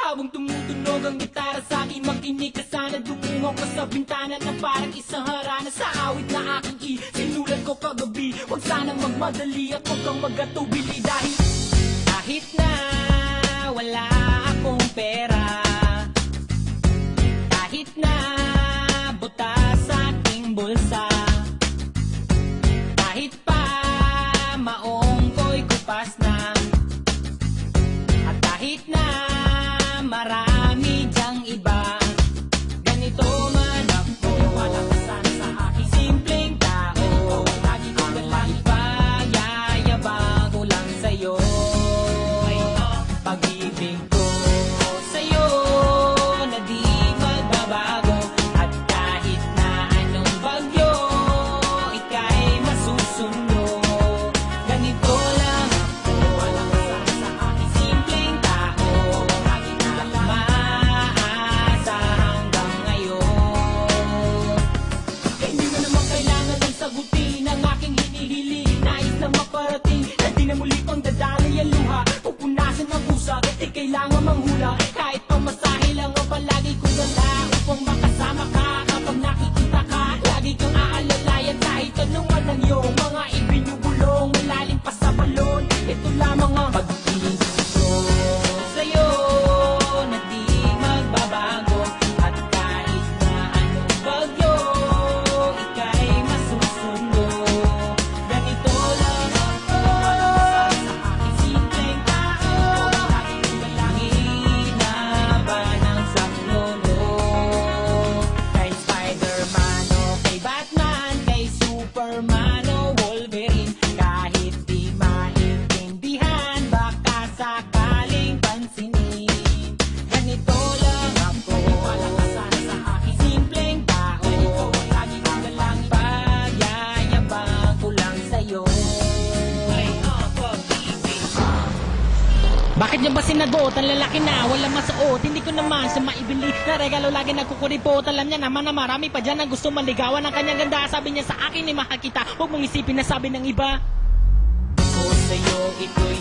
Habang tumutunog ang gitara sa akin, makinig ka sana. Dumungo ka sa bintana na parang isang harana. Sa awit na aking sinulat ko kagabi, huwag sanang magmadali at huwag kang magatubili. Dahil kahit na wala akong pera, kahit na butas sa aking bulsa, kahit pa maong ko'y kupas na, at kahit na marami dyang iba, ganito man ako, malakasan sa aking simpleng tao. Lagi ko lang ipayayabang ko lang sa'yo, pag-ibig ko sa'yo na di magbabago. At kahit na anong bagyo ika'y masusundo, ganito lang ako, malakasan sa aking simpleng tao. Lagi ko lang maasa hanggang ngayon. Kaya hindi mo naman kailangan ng sagutin ang aking hinihiling. Nais na maparating na di na muli pang dadali ang luha, pupunasan ang pusa, di kailangan manghula. Kahit pamasahe lang ang palagi kong dala upang makasama ka. Kapag nakikita ka, lagi kang aalalayan. Kahit anong ang iyong mga ibinubulong, malalim pa sa balon, ito lamang ang pag-ibig ko sa'yo na di magbabago. At kahit na anong bagyo ika'y masusundo, ganito lang ako, malakasan sa aking simpleng tao. Lagi ko lang hinaban ang saklolo. Kay Spider-Man o kay Batman, kay Superman o Wolverine, kahit di maintindihan, baka sakaling pansinin, ganito lang ako, malakasan sa aking simpleng tao. Lagi ko lang ipayayabang ko lang sa'yo. Bakit niyo ba sinagot? Ang lalaki na, wala masuot. Hindi ko naman siya maibili na regalo, lagi nagkukuripot. Alam niya naman na marami pa dyan ang gusto maligawan ng kanyang ganda. Sabi niya sa akin, ni mahal kita, huwag mong isipin na sabi ng iba. Ako sa'yo, ito'y